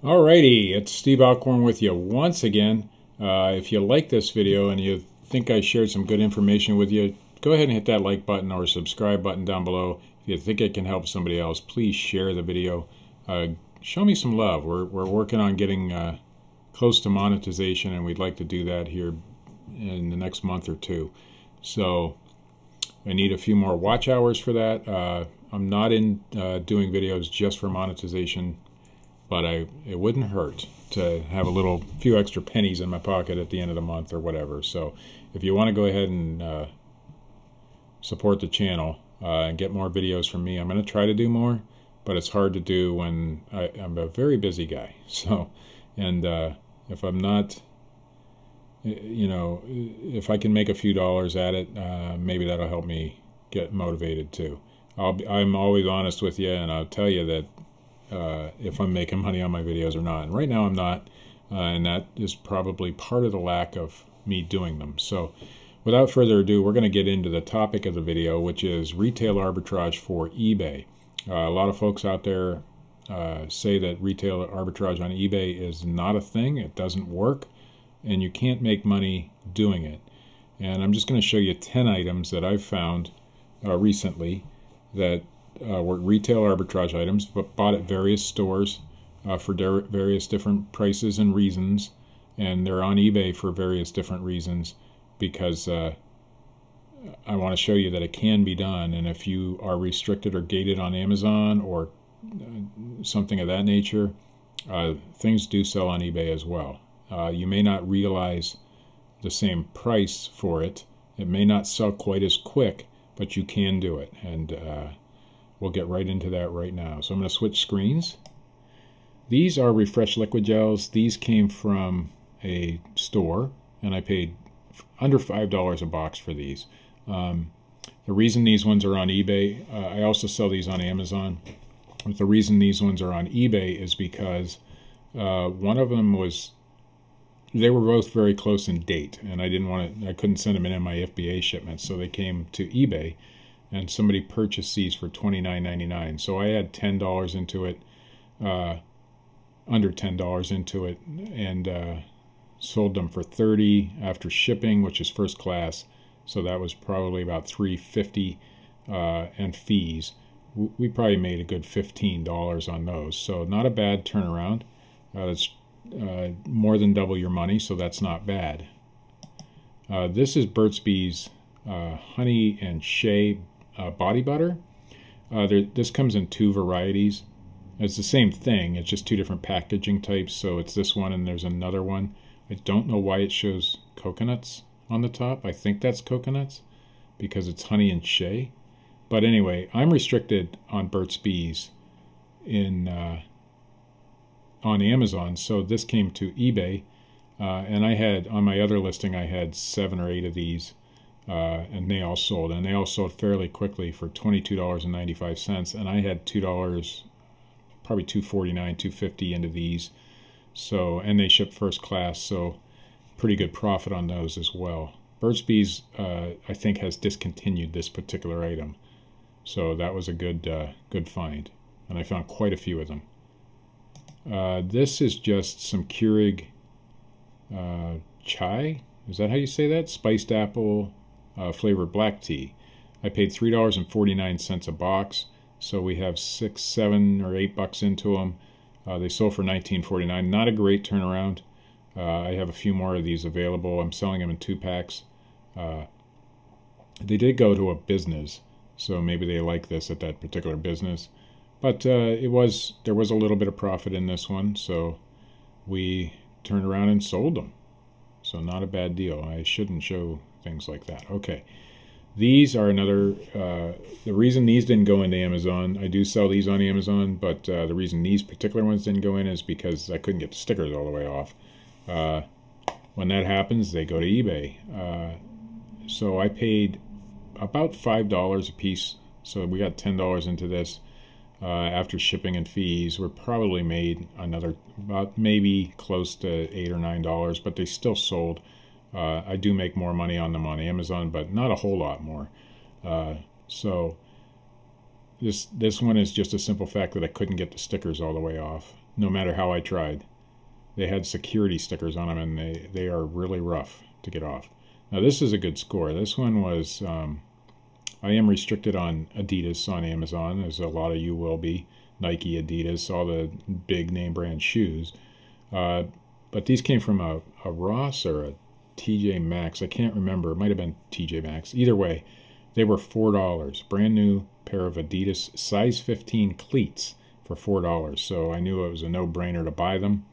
Alrighty, it's Steve Alcorn with you once again. If you like this video and you think I shared some good information with you, go ahead and hit that like button or subscribe button down below. If you think it can help somebody else, please share the video. Show me some love. We're working on getting close to monetization, and we'd like to do that here in the next month or two. So I need a few more watch hours for that. I'm not in doing videos just for monetization, but it wouldn't hurt to have a few extra pennies in my pocket at the end of the month or whatever. So if you want to go ahead and support the channel and get more videos from me, I'm going to try to do more, but it's hard to do when I'm a very busy guy. So, and if I'm not, if I can make a few dollars at it, maybe that'll help me get motivated too. I'm always honest with you, and I'll tell you that if I'm making money on my videos or not. And right now I'm not, and that is probably part of the lack of me doing them. So without further ado, we're going to get into the topic of the video, which is retail arbitrage for eBay. A lot of folks out there say that retail arbitrage on eBay is not a thing. It doesn't work, and you can't make money doing it. And I'm just going to show you 10 items that I've found recently that were retail arbitrage items, but bought at various stores for various different prices and reasons, and they're on eBay for various different reasons, because I want to show you that it can be done. And if you are restricted or gated on Amazon or something of that nature, things do sell on eBay as well. You may not realize the same price for it. It may not sell quite as quick, but you can do it. And we'll get right into that right now. So I'm going to switch screens. These are Refresh liquid gels. These came from a store, and I paid under $5 a box for these. The reason these ones are on eBay, I also sell these on Amazon, but the reason these ones are on eBay is because one of them they were both very close in date, and I couldn't send them in my FBA shipments, so they came to eBay. And somebody purchased these for $29.99. So I had $10 into it, under $10 into it, and sold them for $30 after shipping, which is first class. So that was probably about $3.50 and fees. We probably made a good $15 on those. So not a bad turnaround. It's more than double your money, so that's not bad. This is Burt's Bees Honey and Shea body butter. This comes in 2 varieties. It's the same thing, it's just 2 different packaging types. So it's this one and there's another one. I don't know why it shows coconuts on the top. I think that's coconuts because it's honey and shea. But anyway, I'm restricted on Burt's Bees on Amazon, so this came to eBay, and I had on my other listing I had 7 or 8 of these. And they all sold fairly quickly for $22.95, and I had $2, probably $2.49, $2.50 into these. So, and they ship first class, so pretty good profit on those as well. Burt's Bees, I think, has discontinued this particular item, so that was a good find, and I found quite a few of them. This is just some Keurig Chai. Is that how you say that? Spiced apple flavored black tea. I paid $3.49 a box, so we have 6, 7, or 8 bucks into them. They sold for $19.49. Not a great turnaround. I have a few more of these available. I'm selling them in 2-packs. They did go to a business, so maybe they like this at that particular business. But there was a little bit of profit in this one, so we turned around and sold them. So not a bad deal. I shouldn't show things like that. Okay, these are another, the reason these didn't go into Amazon, I do sell these on Amazon, but the reason these particular ones didn't go in is because I couldn't get the stickers all the way off. When that happens, they go to eBay. So I paid about $5 a piece, so we got $10 into this. After shipping and fees, we probably made another about maybe close to $8 or $9, but they still sold. I do make more money on them on Amazon, but not a whole lot more. So This one is just a simple fact that I couldn't get the stickers all the way off, no matter how I tried. They had security stickers on them, and they are really rough to get off. Now this is a good score. This one was, I am restricted on Adidas on Amazon, as a lot of you will be. Nike, Adidas, all the big name brand shoes. But these came from a Ross or a TJ Maxx. I can't remember. It might have been TJ Maxx. Either way, they were $4. Brand new pair of Adidas size 15 cleats for $4. So I knew it was a no-brainer to buy them.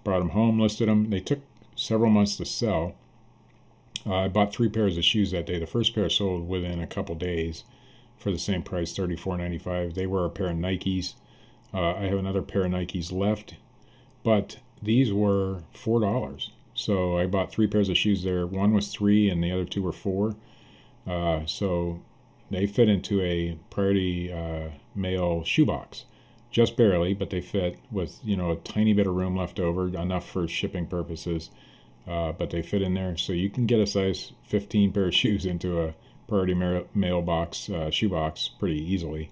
Brought them home, listed them. They took several months to sell. I bought 3 pairs of shoes that day. The first pair sold within a couple days for the same price, $34.95. They were a pair of Nikes. I have another pair of Nikes left, but these were $4. So I bought 3 pairs of shoes there. One was $3 and the other 2 were $4. So they fit into a Priority Mail shoebox. Just barely, but they fit with, a tiny bit of room left over, enough for shipping purposes. But they fit in there. So you can get a size 15 pair of shoes into a Priority Mail box, shoebox pretty easily.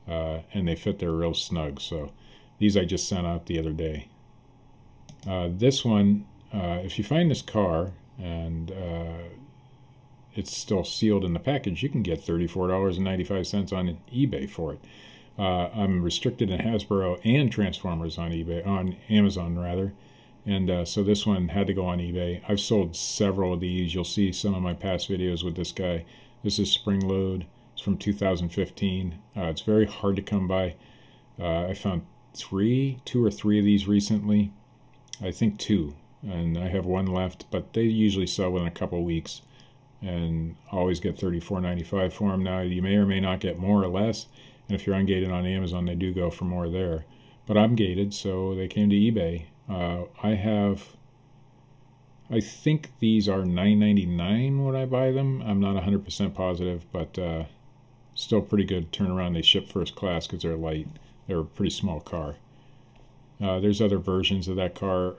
And they fit there real snug. So these I just sent out the other day. This one, if you find this car and it's still sealed in the package, you can get $34.95 on eBay for it. I'm restricted in Hasbro and Transformers on Amazon rather. And so this one had to go on eBay. I've sold several of these. You'll see some of my past videos with this guy. This is Spring Load. It's from 2015. It's very hard to come by. I found 2 or 3 of these recently. I think 2. And I have 1 left, but they usually sell within a couple weeks. And always get $34.95 for them. Now, you may or may not get more or less. And if you're ungated on Amazon, they do go for more there. But I'm gated, so they came to eBay. I think these are $9.99 when I buy them. I'm not 100% positive, but still pretty good turnaround. They ship first class because they're light. They're a pretty small car. There's other versions of that car,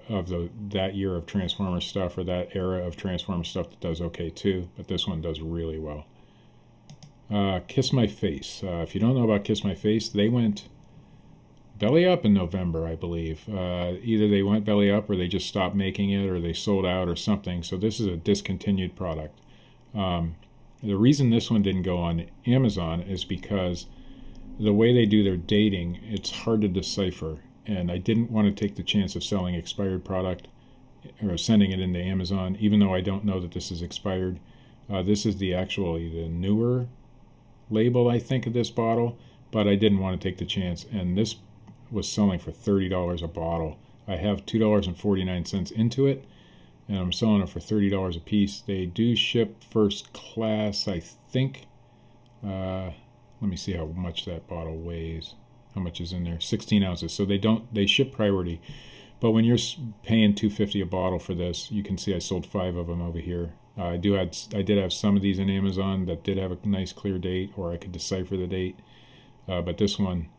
of that year of Transformer stuff, or that era of Transformer stuff that does okay too, but this one does really well. Kiss My Face. If you don't know about Kiss My Face, they went belly up in November, I believe. Either they went belly up or they just stopped making it or they sold out or something. So this is a discontinued product. The reason this one didn't go on Amazon is because the way they do their dating, it's hard to decipher. And I didn't want to take the chance of selling expired product or sending it into Amazon, even though I don't know that this is expired. This is the newer label, I think, of this bottle, but I didn't want to take the chance. And this was selling for $30 a bottle. I have $2.49 into it, and I'm selling it for $30 a piece. They do ship first class, I think. Let me see how much that bottle weighs. How much is in there? 16 ounces. So they ship priority. But when you're paying $2.50 a bottle for this, you can see I sold 5 of them over here. I did have some of these in Amazon that did have a nice clear date, or I could decipher the date. But this one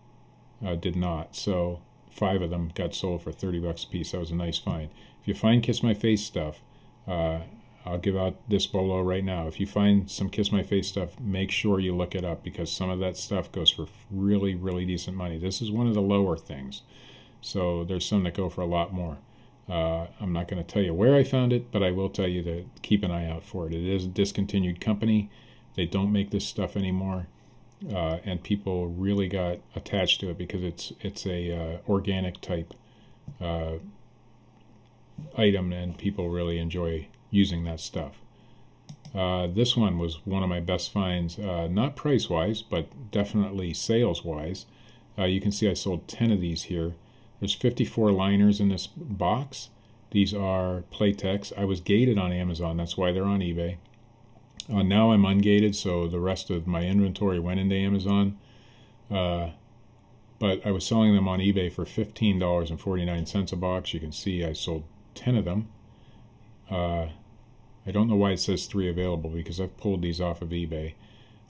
did not. So 5 of them got sold for $30 a piece. That was a nice find. If you find Kiss My Face stuff, I'll give out this bolo right now. If you find some Kiss My Face stuff, make sure you look it up, because some of that stuff goes for really, really decent money. This is one of the lower things. So there's some that go for a lot more. I'm not going to tell you where I found it, but I will tell you to keep an eye out for it. It is a discontinued company. They don't make this stuff anymore. And people really got attached to it because it's a organic type item, and people really enjoy using that stuff. This one was one of my best finds, not price-wise, but definitely sales-wise. You can see I sold 10 of these here. There's 54 liners in this box. These are Playtex. I was gated on Amazon, that's why they're on eBay. Now I'm ungated, so the rest of my inventory went into Amazon. But I was selling them on eBay for $15.49 a box. You can see I sold 10 of them. I don't know why it says 3 available, because I've pulled these off of eBay.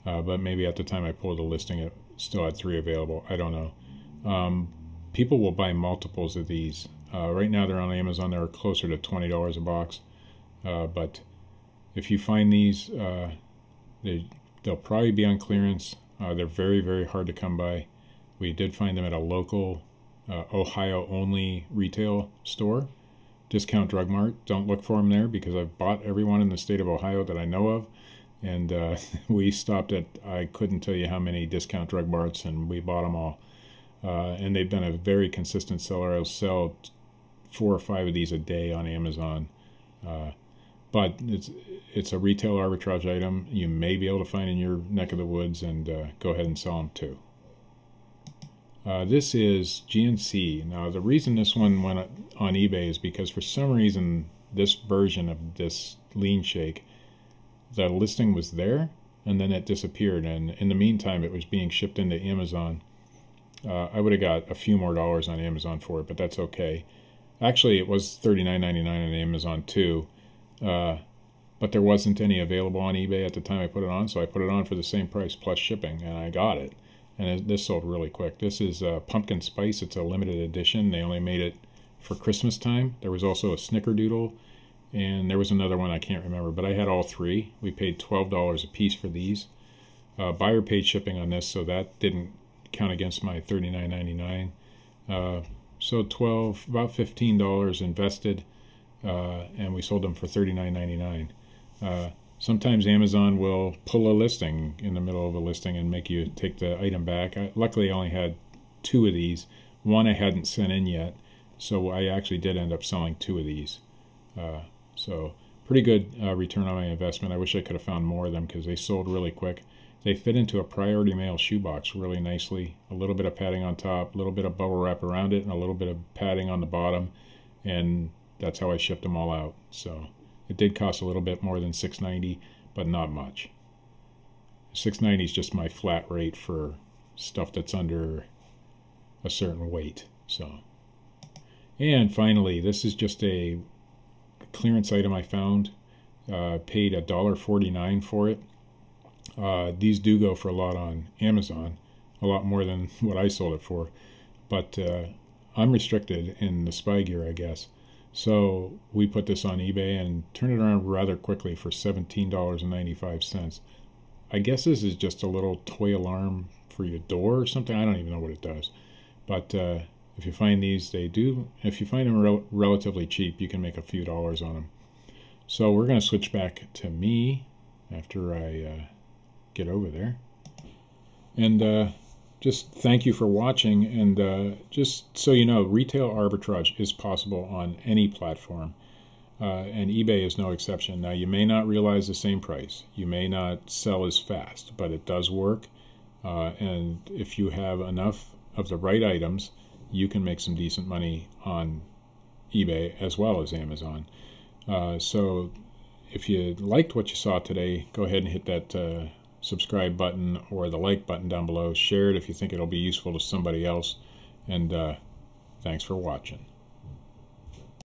But maybe at the time I pulled the listing, it still had 3 available. I don't know. People will buy multiples of these. Right now they're on Amazon. They're closer to $20 a box. But if you find these, they'll probably be on clearance. They're very, very hard to come by. We did find them at a local Ohio-only retail store, Discount Drug Mart. Don't look for them there because I've bought everyone in the state of Ohio that I know of. And we stopped at, I couldn't tell you how many Discount Drug Marts, and we bought them all. And they've been a very consistent seller. I'll sell 4 or 5 of these a day on Amazon. But it's a retail arbitrage item you may be able to find in your neck of the woods, and go ahead and sell them too. This is GNC. Now, the reason this one went on eBay is because for some reason this version of this lean shake, the listing was there and then it disappeared, and in the meantime it was being shipped into Amazon. I would have got a few more dollars on Amazon for it, but that's okay. Actually, it was $39.99 on Amazon too, but there wasn't any available on eBay at the time I put it on, so I put it on for the same price plus shipping, and I got it. And this sold really quick. This is pumpkin spice. It's a limited edition. They only made it for Christmas time. There was also a snickerdoodle, and there was another one I can't remember, but I had all 3. We paid $12 a piece for these. Buyer paid shipping on this, so that didn't count against my $39.99. So about $15 invested, and we sold them for $39.99. Sometimes Amazon will pull a listing in the middle of a listing and make you take the item back. Luckily, I only had 2 of these. One I hadn't sent in yet, so I actually did end up selling 2 of these. So pretty good return on my investment. I wish I could have found more of them because they sold really quick. They fit into a priority mail shoebox really nicely. A little bit of padding on top, a little bit of bubble wrap around it, and a little bit of padding on the bottom, and that's how I shipped them all out. So it did cost a little bit more than $6.90, but not much. $6.90 is just my flat rate for stuff that's under a certain weight. So, and finally, this is just a clearance item I found. Paid $1.49 for it. These do go for a lot on Amazon, a lot more than what I sold it for, but I'm restricted in the spy gear, I guess. So we put this on eBay and turned it around rather quickly for $17.95. I guess this is just a little toy alarm for your door or something. I don't even know what it does. But if you find these, they do. If you find them relatively cheap, you can make a few dollars on them. So we're going to switch back to me after I get over there. And just thank you for watching, and just so you know, retail arbitrage is possible on any platform, and eBay is no exception. Now, you may not realize the same price, you may not sell as fast, but it does work, and if you have enough of the right items, you can make some decent money on eBay as well as Amazon. So if you liked what you saw today, go ahead and hit that subscribe button or the like button down below. Share it if you think it'll be useful to somebody else, and thanks for watching.